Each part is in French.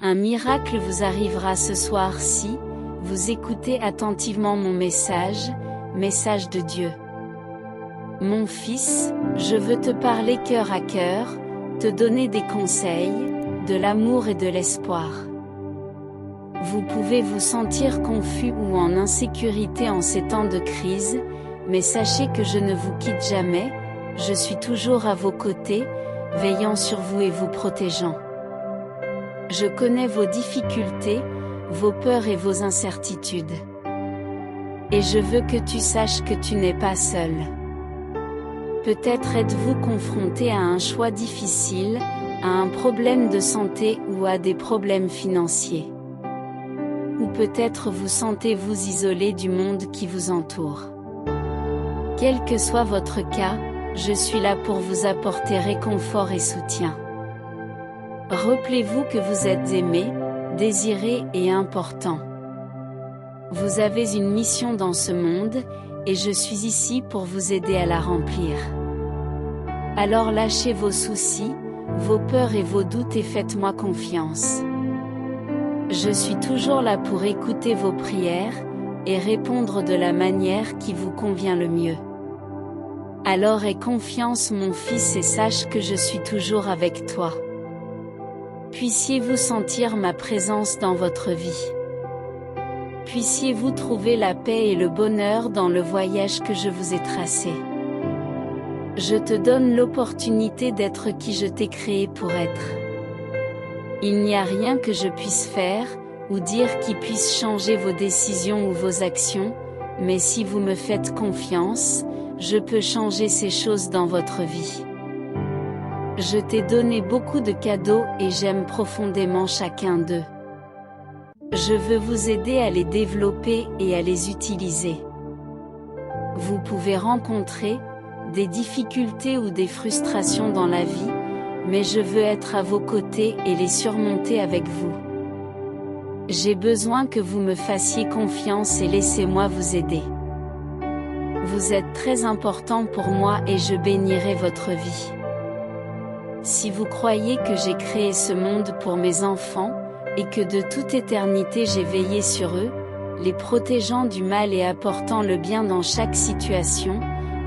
Un miracle vous arrivera ce soir si vous écoutez attentivement mon message de Dieu. Mon fils, je veux te parler cœur à cœur, te donner des conseils, de l'amour et de l'espoir. Vous pouvez vous sentir confus ou en insécurité en ces temps de crise, mais sachez que je ne vous quitte jamais, je suis toujours à vos côtés, veillant sur vous et vous protégeant. Je connais vos difficultés, vos peurs et vos incertitudes. Et je veux que tu saches que tu n'es pas seul. Peut-être êtes-vous confronté à un choix difficile, à un problème de santé ou à des problèmes financiers. Ou peut-être vous sentez-vous isolé du monde qui vous entoure. Quel que soit votre cas, je suis là pour vous apporter réconfort et soutien. Rappelez-vous que vous êtes aimé, désiré et important. Vous avez une mission dans ce monde, et je suis ici pour vous aider à la remplir. Alors lâchez vos soucis, vos peurs et vos doutes et faites-moi confiance. Je suis toujours là pour écouter vos prières, et répondre de la manière qui vous convient le mieux. Alors aie confiance mon fils et sache que je suis toujours avec toi. Puissiez-vous sentir ma présence dans votre vie. Puissiez-vous trouver la paix et le bonheur dans le voyage que je vous ai tracé. Je te donne l'opportunité d'être qui je t'ai créé pour être. Il n'y a rien que je puisse faire, ou dire qui puisse changer vos décisions ou vos actions, mais si vous me faites confiance, je peux changer ces choses dans votre vie. Je t'ai donné beaucoup de cadeaux et j'aime profondément chacun d'eux. Je veux vous aider à les développer et à les utiliser. Vous pouvez rencontrer des difficultés ou des frustrations dans la vie, mais je veux être à vos côtés et les surmonter avec vous. J'ai besoin que vous me fassiez confiance et laissez-moi vous aider. Vous êtes très important pour moi et je bénirai votre vie. Si vous croyez que j'ai créé ce monde pour mes enfants, et que de toute éternité j'ai veillé sur eux, les protégeant du mal et apportant le bien dans chaque situation,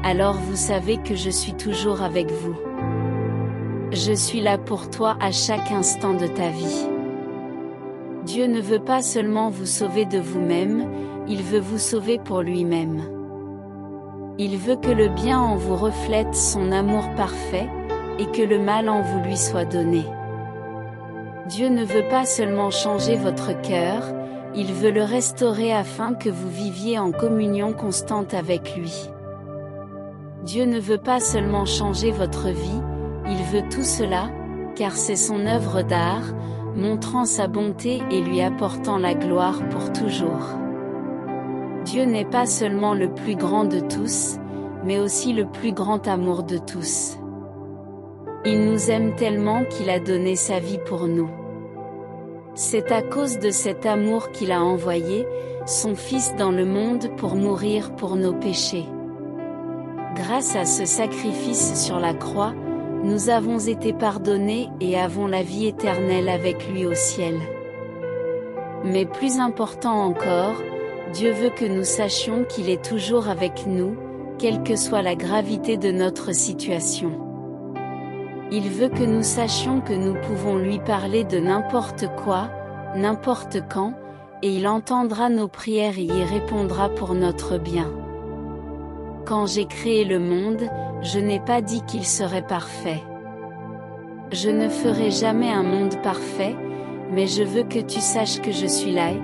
alors vous savez que je suis toujours avec vous. Je suis là pour toi à chaque instant de ta vie. Dieu ne veut pas seulement vous sauver de vous-même, il veut vous sauver pour lui-même. Il veut que le bien en vous reflète son amour parfait, et que le mal en vous lui soit donné. Dieu ne veut pas seulement changer votre cœur, il veut le restaurer afin que vous viviez en communion constante avec lui. Dieu ne veut pas seulement changer votre vie, il veut tout cela, car c'est son œuvre d'art, montrant sa bonté et lui apportant la gloire pour toujours. Dieu n'est pas seulement le plus grand de tous, mais aussi le plus grand amour de tous. Il nous aime tellement qu'il a donné sa vie pour nous. C'est à cause de cet amour qu'il a envoyé son Fils dans le monde pour mourir pour nos péchés. Grâce à ce sacrifice sur la croix, nous avons été pardonnés et avons la vie éternelle avec lui au ciel. Mais plus important encore, Dieu veut que nous sachions qu'il est toujours avec nous, quelle que soit la gravité de notre situation. Il veut que nous sachions que nous pouvons lui parler de n'importe quoi, n'importe quand, et il entendra nos prières et y répondra pour notre bien. Quand j'ai créé le monde, je n'ai pas dit qu'il serait parfait. Je ne ferai jamais un monde parfait, mais je veux que tu saches que je suis là et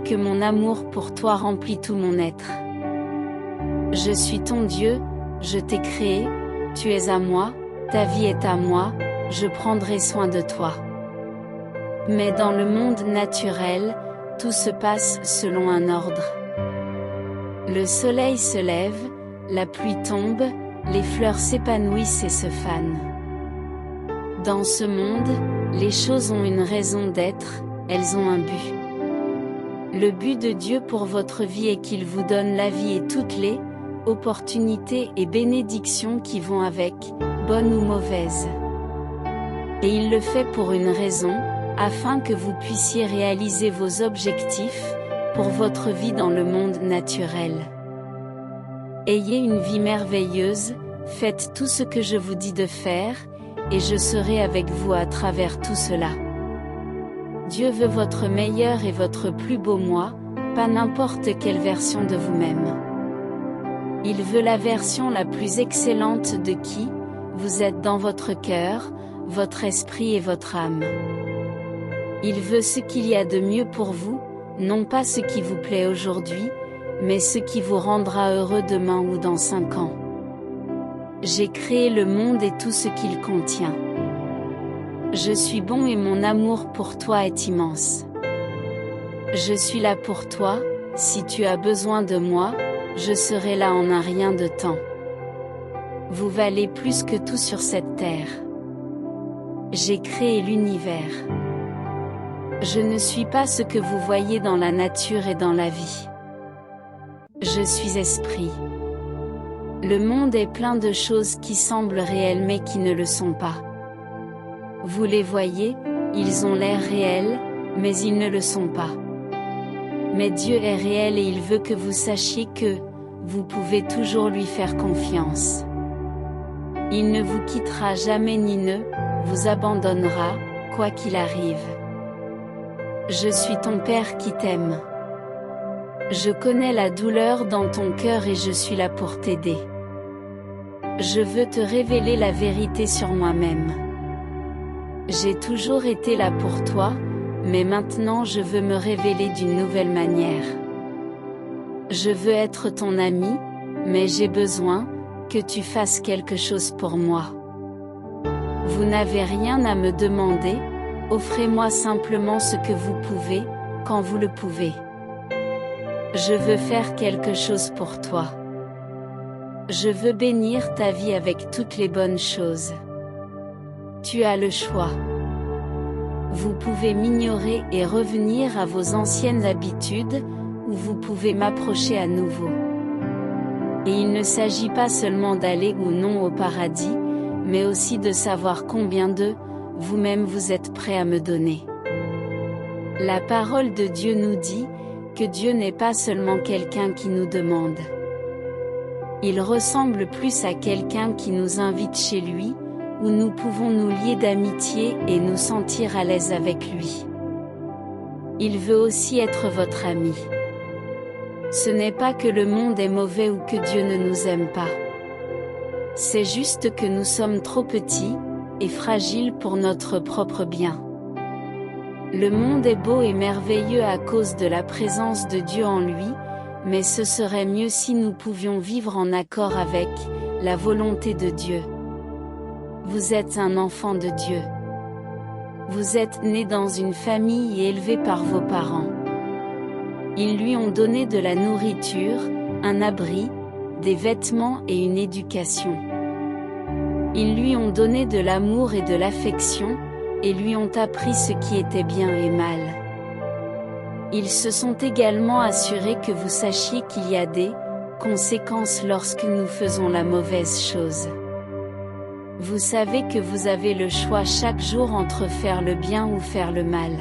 que mon amour pour toi remplit tout mon être. Je suis ton Dieu, je t'ai créé, tu es à moi, ta vie est à moi, je prendrai soin de toi. Mais dans le monde naturel, tout se passe selon un ordre. Le soleil se lève, la pluie tombe, les fleurs s'épanouissent et se fanent. Dans ce monde, les choses ont une raison d'être, elles ont un but. Le but de Dieu pour votre vie est qu'il vous donne la vie et toutes les opportunités et bénédictions qui vont avec, bonnes ou mauvaises. Et il le fait pour une raison, afin que vous puissiez réaliser vos objectifs, pour votre vie dans le monde naturel. Ayez une vie merveilleuse, faites tout ce que je vous dis de faire, et je serai avec vous à travers tout cela. Dieu veut votre meilleur et votre plus beau moi, pas n'importe quelle version de vous-même. Il veut la version la plus excellente de qui vous êtes dans votre cœur, votre esprit et votre âme. Il veut ce qu'il y a de mieux pour vous, non pas ce qui vous plaît aujourd'hui, mais ce qui vous rendra heureux demain ou dans 5 ans. J'ai créé le monde et tout ce qu'il contient. Je suis bon et mon amour pour toi est immense. Je suis là pour toi, si tu as besoin de moi, je serai là en un rien de temps. Vous valez plus que tout sur cette terre. J'ai créé l'univers. Je ne suis pas ce que vous voyez dans la nature et dans la vie. Je suis esprit. Le monde est plein de choses qui semblent réelles mais qui ne le sont pas. Vous les voyez, ils ont l'air réels, mais ils ne le sont pas. Mais Dieu est réel et il veut que vous sachiez que, vous pouvez toujours lui faire confiance. Il ne vous quittera jamais ni ne vous abandonnera, quoi qu'il arrive. Je suis ton Père qui t'aime. Je connais la douleur dans ton cœur et je suis là pour t'aider. Je veux te révéler la vérité sur moi-même. J'ai toujours été là pour toi, mais maintenant je veux me révéler d'une nouvelle manière. Je veux être ton ami, mais j'ai besoin que tu fasses quelque chose pour moi. Vous n'avez rien à me demander, offrez-moi simplement ce que vous pouvez, quand vous le pouvez. Je veux faire quelque chose pour toi. Je veux bénir ta vie avec toutes les bonnes choses. Tu as le choix. Vous pouvez m'ignorer et revenir à vos anciennes habitudes, ou vous pouvez m'approcher à nouveau. Et il ne s'agit pas seulement d'aller ou non au paradis, mais aussi de savoir combien de vous-même vous êtes prêt à me donner. La parole de Dieu nous dit que Dieu n'est pas seulement quelqu'un qui nous demande. Il ressemble plus à quelqu'un qui nous invite chez lui, où nous pouvons nous lier d'amitié et nous sentir à l'aise avec lui. Il veut aussi être votre ami. Ce n'est pas que le monde est mauvais ou que Dieu ne nous aime pas. C'est juste que nous sommes trop petits et fragiles pour notre propre bien. Le monde est beau et merveilleux à cause de la présence de Dieu en lui, mais ce serait mieux si nous pouvions vivre en accord avec la volonté de Dieu. Vous êtes un enfant de Dieu. Vous êtes né dans une famille et élevé par vos parents. Ils lui ont donné de la nourriture, un abri, des vêtements et une éducation. Ils lui ont donné de l'amour et de l'affection, et lui ont appris ce qui était bien et mal. Ils se sont également assurés que vous sachiez qu'il y a des conséquences lorsque nous faisons la mauvaise chose. Vous savez que vous avez le choix chaque jour entre faire le bien ou faire le mal.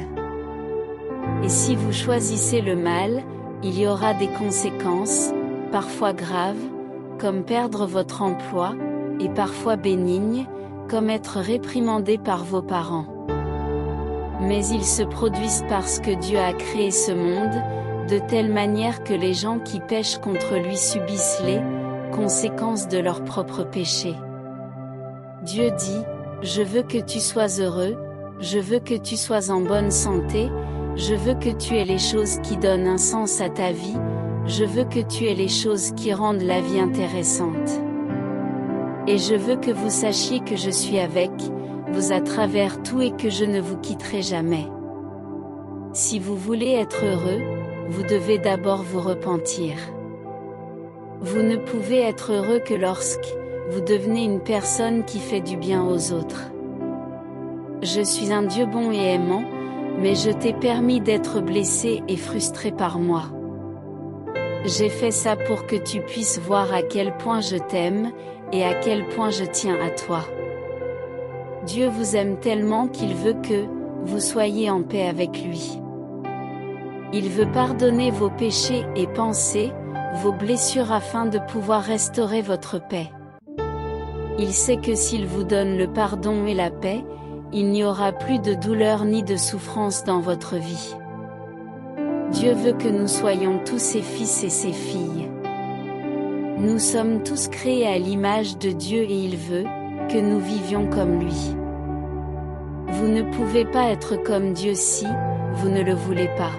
Et si vous choisissez le mal, il y aura des conséquences, parfois graves, comme perdre votre emploi, et parfois bénignes, comme être réprimandé par vos parents. Mais ils se produisent parce que Dieu a créé ce monde, de telle manière que les gens qui pêchent contre lui subissent les conséquences de leurs propres péchés. Dieu dit, je veux que tu sois heureux, je veux que tu sois en bonne santé, je veux que tu aies les choses qui donnent un sens à ta vie, je veux que tu aies les choses qui rendent la vie intéressante. Et je veux que vous sachiez que je suis avec vous à travers tout et que je ne vous quitterai jamais. Si vous voulez être heureux, vous devez d'abord vous repentir. Vous ne pouvez être heureux que lorsque vous devenez une personne qui fait du bien aux autres. Je suis un Dieu bon et aimant, mais je t'ai permis d'être blessé et frustré par moi. J'ai fait ça pour que tu puisses voir à quel point je t'aime, et à quel point je tiens à toi. Dieu vous aime tellement qu'il veut que vous soyez en paix avec lui. Il veut pardonner vos péchés et pensées, vos blessures afin de pouvoir restaurer votre paix. Il sait que s'il vous donne le pardon et la paix, il n'y aura plus de douleur ni de souffrance dans votre vie. Dieu veut que nous soyons tous ses fils et ses filles. Nous sommes tous créés à l'image de Dieu et il veut que nous vivions comme lui. Vous ne pouvez pas être comme Dieu si vous ne le voulez pas.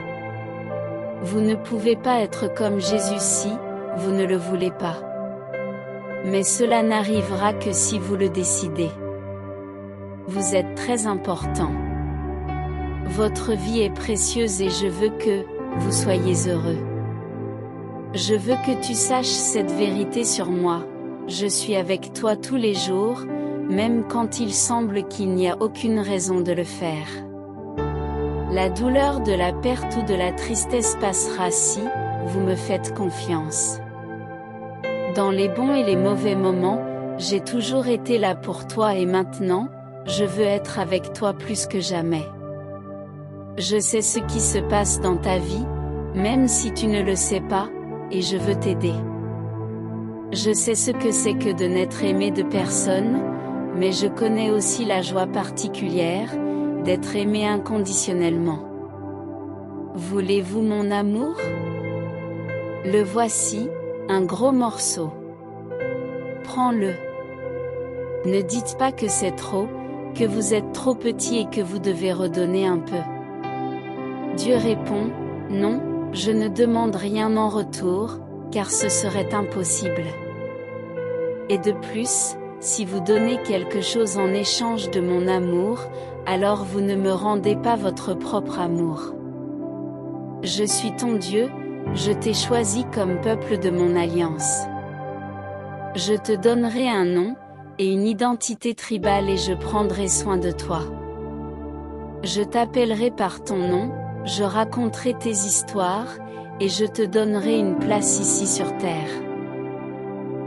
Vous ne pouvez pas être comme Jésus si vous ne le voulez pas. Mais cela n'arrivera que si vous le décidez. Vous êtes très important. Votre vie est précieuse et je veux que vous soyez heureux. Je veux que tu saches cette vérité sur moi. Je suis avec toi tous les jours, même quand il semble qu'il n'y a aucune raison de le faire. La douleur de la perte ou de la tristesse passera si vous me faites confiance. Dans les bons et les mauvais moments, j'ai toujours été là pour toi et maintenant, je veux être avec toi plus que jamais. Je sais ce qui se passe dans ta vie, même si tu ne le sais pas, et je veux t'aider. Je sais ce que c'est que de n'être aimé de personne, mais je connais aussi la joie particulière d'être aimé inconditionnellement. Voulez-vous mon amour? Le voici, un gros morceau. Prends-le. Ne dites pas que c'est trop, que vous êtes trop petit et que vous devez redonner un peu. Dieu répond, non, je ne demande rien en retour, car ce serait impossible. Et de plus, si vous donnez quelque chose en échange de mon amour, alors vous ne me rendez pas votre propre amour. Je suis ton Dieu, je t'ai choisi comme peuple de mon alliance. Je te donnerai un nom, et une identité tribale et je prendrai soin de toi. Je t'appellerai par ton nom, je raconterai tes histoires, et je te donnerai une place ici sur terre.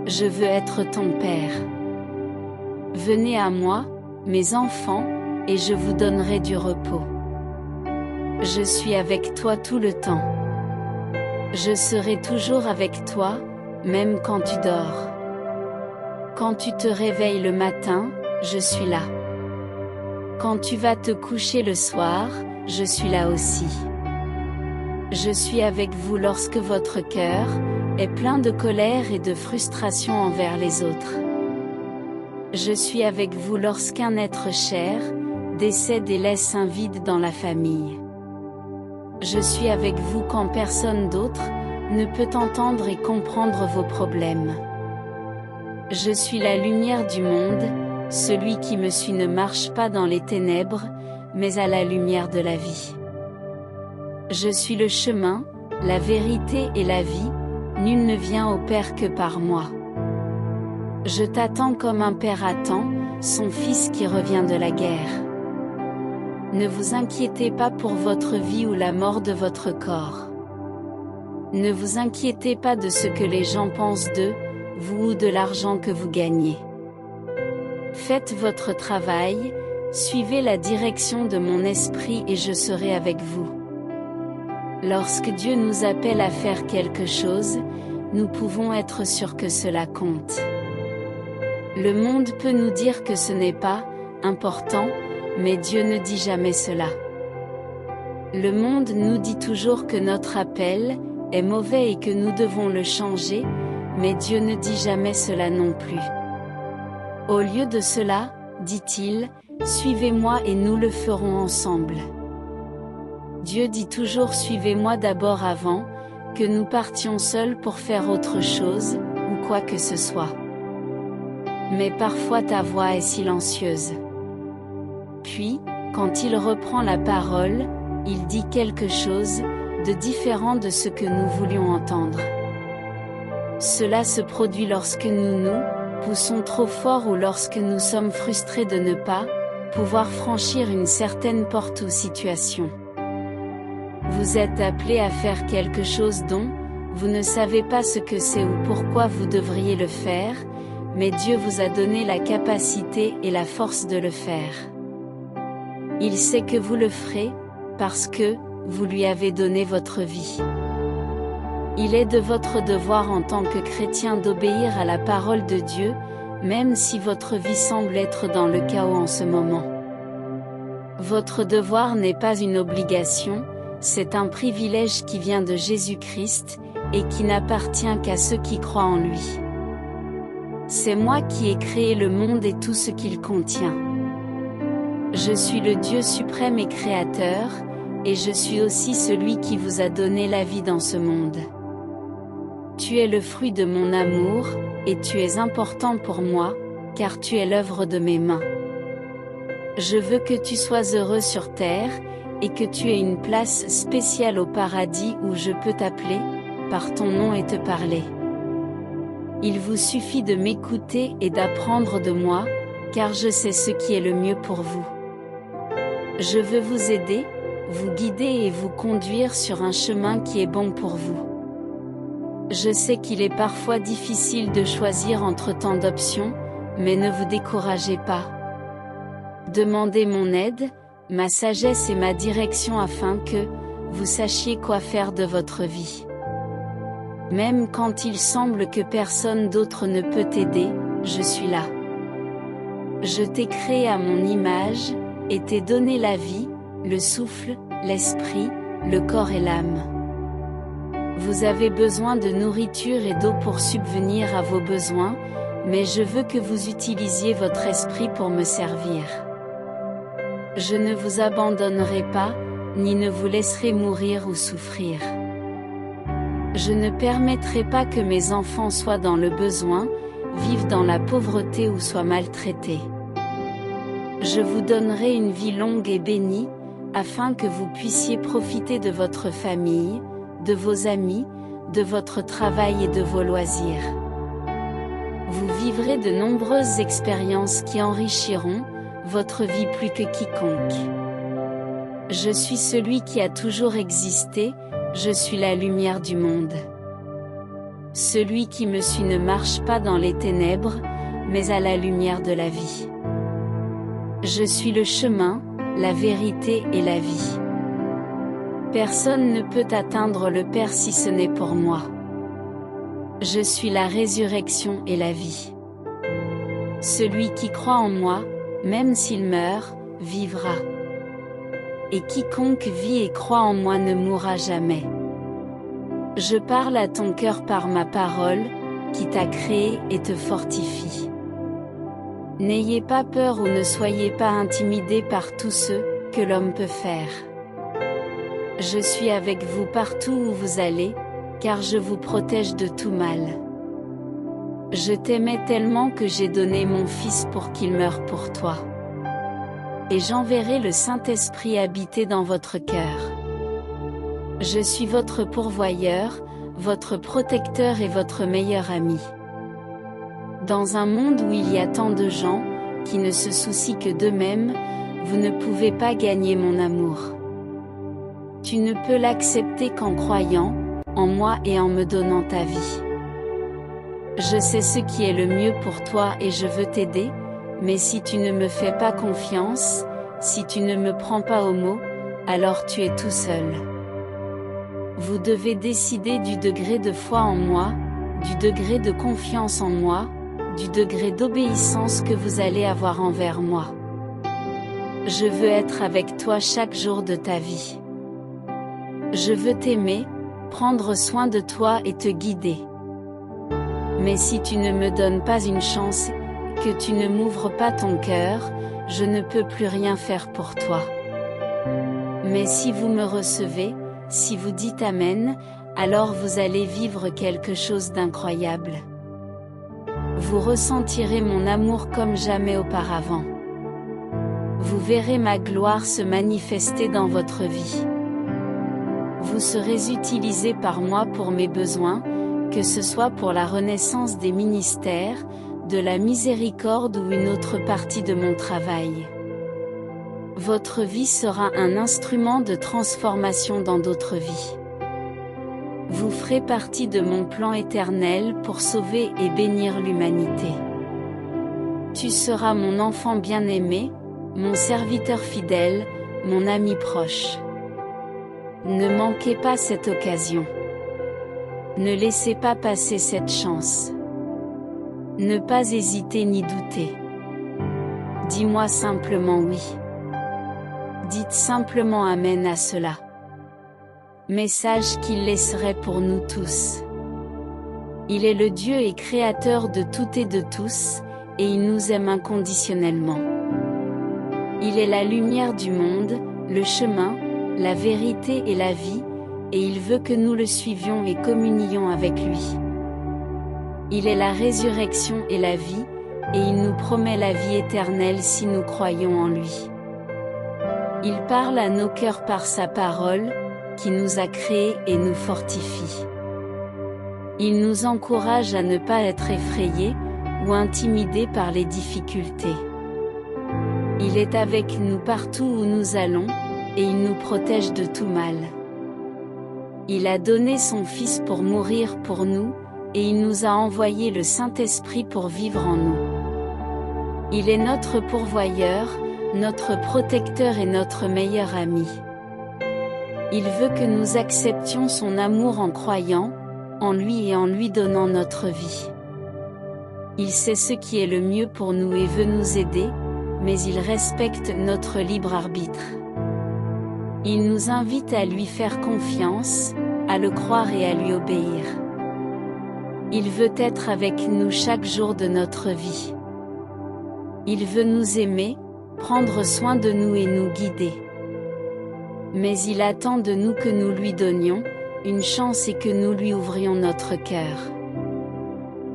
Je veux être ton Père. Venez à moi, mes enfants, et je vous donnerai du repos. Je suis avec toi tout le temps. Je serai toujours avec toi, même quand tu dors. Quand tu te réveilles le matin, je suis là. Quand tu vas te coucher le soir, je suis là aussi. Je suis avec vous lorsque votre cœur est plein de colère et de frustration envers les autres. Je suis avec vous lorsqu'un être cher décède et laisse un vide dans la famille. Je suis avec vous quand personne d'autre ne peut entendre et comprendre vos problèmes. Je suis la lumière du monde, celui qui me suit ne marche pas dans les ténèbres, mais à la lumière de la vie. Je suis le chemin, la vérité et la vie, nul ne vient au Père que par moi. Je t'attends comme un père attend son fils qui revient de la guerre. Ne vous inquiétez pas pour votre vie ou la mort de votre corps. Ne vous inquiétez pas de ce que les gens pensent d'eux, vous ou de l'argent que vous gagnez. Faites votre travail, suivez la direction de mon esprit et je serai avec vous. Lorsque Dieu nous appelle à faire quelque chose, nous pouvons être sûrs que cela compte. Le monde peut nous dire que ce n'est pas important, mais Dieu ne dit jamais cela. Le monde nous dit toujours que notre appel est mauvais et que nous devons le changer, mais Dieu ne dit jamais cela non plus. Au lieu de cela, dit-il, suivez-moi et nous le ferons ensemble. Dieu dit toujours suivez-moi d'abord avant que nous partions seuls pour faire autre chose, ou quoi que ce soit. Mais parfois ta voix est silencieuse. Puis, quand il reprend la parole, il dit quelque chose de différent de ce que nous voulions entendre. Cela se produit lorsque nous poussons trop fort ou lorsque nous sommes frustrés de ne pas pouvoir franchir une certaine porte ou situation. Vous êtes appelé à faire quelque chose dont vous ne savez pas ce que c'est ou pourquoi vous devriez le faire, mais Dieu vous a donné la capacité et la force de le faire. Il sait que vous le ferez, parce que, vous lui avez donné votre vie. Il est de votre devoir en tant que chrétien d'obéir à la parole de Dieu, même si votre vie semble être dans le chaos en ce moment. Votre devoir n'est pas une obligation, c'est un privilège qui vient de Jésus-Christ, et qui n'appartient qu'à ceux qui croient en lui. C'est moi qui ai créé le monde et tout ce qu'il contient. Je suis le Dieu suprême et créateur, et je suis aussi celui qui vous a donné la vie dans ce monde. Tu es le fruit de mon amour, et tu es important pour moi, car tu es l'œuvre de mes mains. Je veux que tu sois heureux sur terre, et que tu aies une place spéciale au paradis où je peux t'appeler, par ton nom et te parler. Il vous suffit de m'écouter et d'apprendre de moi, car je sais ce qui est le mieux pour vous. Je veux vous aider, vous guider et vous conduire sur un chemin qui est bon pour vous. Je sais qu'il est parfois difficile de choisir entre tant d'options, mais ne vous découragez pas. Demandez mon aide, ma sagesse et ma direction afin que, vous sachiez quoi faire de votre vie. Même quand il semble que personne d'autre ne peut t'aider, je suis là. Je t'ai créé à mon image, et t'ai donné la vie, le souffle, l'esprit, le corps et l'âme. Vous avez besoin de nourriture et d'eau pour subvenir à vos besoins, mais je veux que vous utilisiez votre esprit pour me servir. Je ne vous abandonnerai pas, ni ne vous laisserai mourir ou souffrir. Je ne permettrai pas que mes enfants soient dans le besoin, vivent dans la pauvreté ou soient maltraités. Je vous donnerai une vie longue et bénie, afin que vous puissiez profiter de votre famille, de vos amis, de votre travail et de vos loisirs. Vous vivrez de nombreuses expériences qui enrichiront votre vie plus que quiconque. Je suis celui qui a toujours existé, je suis la lumière du monde. Celui qui me suit ne marche pas dans les ténèbres, mais à la lumière de la vie. Je suis le chemin, la vérité et la vie. Personne ne peut atteindre le Père si ce n'est pour moi. Je suis la résurrection et la vie. Celui qui croit en moi, même s'il meurt, vivra. Et quiconque vit et croit en moi ne mourra jamais. Je parle à ton cœur par ma parole, qui t'a créé et te fortifie. N'ayez pas peur ou ne soyez pas intimidés par tout ce que l'homme peut faire. Je suis avec vous partout où vous allez, car je vous protège de tout mal. Je t'aimais tellement que j'ai donné mon Fils pour qu'il meure pour toi. Et j'enverrai le Saint-Esprit habiter dans votre cœur. Je suis votre pourvoyeur, votre protecteur et votre meilleur ami. Dans un monde où il y a tant de gens, qui ne se soucient que d'eux-mêmes, vous ne pouvez pas gagner mon amour. Tu ne peux l'accepter qu'en croyant, en moi et en me donnant ta vie. Je sais ce qui est le mieux pour toi et je veux t'aider, mais si tu ne me fais pas confiance, si tu ne me prends pas au mot, alors tu es tout seul. Vous devez décider du degré de foi en moi, du degré de confiance en moi, du degré d'obéissance que vous allez avoir envers moi. Je veux être avec toi chaque jour de ta vie. Je veux t'aimer, prendre soin de toi et te guider. Mais si tu ne me donnes pas une chance, que tu ne m'ouvres pas ton cœur, je ne peux plus rien faire pour toi. Mais si vous me recevez, si vous dites Amen, alors vous allez vivre quelque chose d'incroyable. Vous ressentirez mon amour comme jamais auparavant. Vous verrez ma gloire se manifester dans votre vie. Vous serez utilisé par moi pour mes besoins, que ce soit pour la renaissance des ministères, de la miséricorde ou une autre partie de mon travail. Votre vie sera un instrument de transformation dans d'autres vies. Vous ferez partie de mon plan éternel pour sauver et bénir l'humanité. Tu seras mon enfant bien-aimé, mon serviteur fidèle, mon ami proche. Ne manquez pas cette occasion. Ne laissez pas passer cette chance. Ne pas hésiter ni douter. Dis-moi simplement oui. Dites simplement Amen à cela. Message qu'il laisserait pour nous tous. Il est le Dieu et créateur de tout et de tous, et il nous aime inconditionnellement. Il est la lumière du monde, le chemin, la vérité et la vie, et il veut que nous le suivions et communions avec lui. Il est la résurrection et la vie, et il nous promet la vie éternelle si nous croyons en lui. Il parle à nos cœurs par sa parole, qui nous a créés et nous fortifie. Il nous encourage à ne pas être effrayés, ou intimidés par les difficultés. Il est avec nous partout où nous allons, et il nous protège de tout mal. Il a donné son Fils pour mourir pour nous, et il nous a envoyé le Saint-Esprit pour vivre en nous. Il est notre pourvoyeur, notre protecteur et notre meilleur ami. Il veut que nous acceptions son amour en croyant en lui et en lui donnant notre vie. Il sait ce qui est le mieux pour nous et veut nous aider, mais il respecte notre libre arbitre. Il nous invite à lui faire confiance, à le croire et à lui obéir. Il veut être avec nous chaque jour de notre vie. Il veut nous aimer, prendre soin de nous et nous guider. Mais il attend de nous que nous lui donnions une chance et que nous lui ouvrions notre cœur.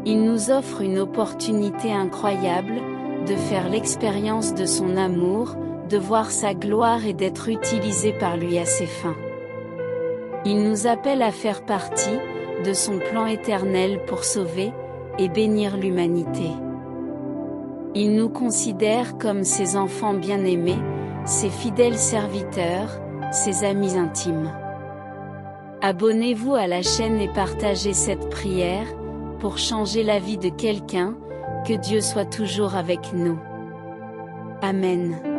Il nous offre une opportunité incroyable, de faire l'expérience de son amour, de voir sa gloire et d'être utilisé par lui à ses fins. Il nous appelle à faire partie de son plan éternel pour sauver et bénir l'humanité. Il nous considère comme ses enfants bien-aimés, ses fidèles serviteurs, ses amis intimes. Abonnez-vous à la chaîne et partagez cette prière, pour changer la vie de quelqu'un, que Dieu soit toujours avec nous. Amen.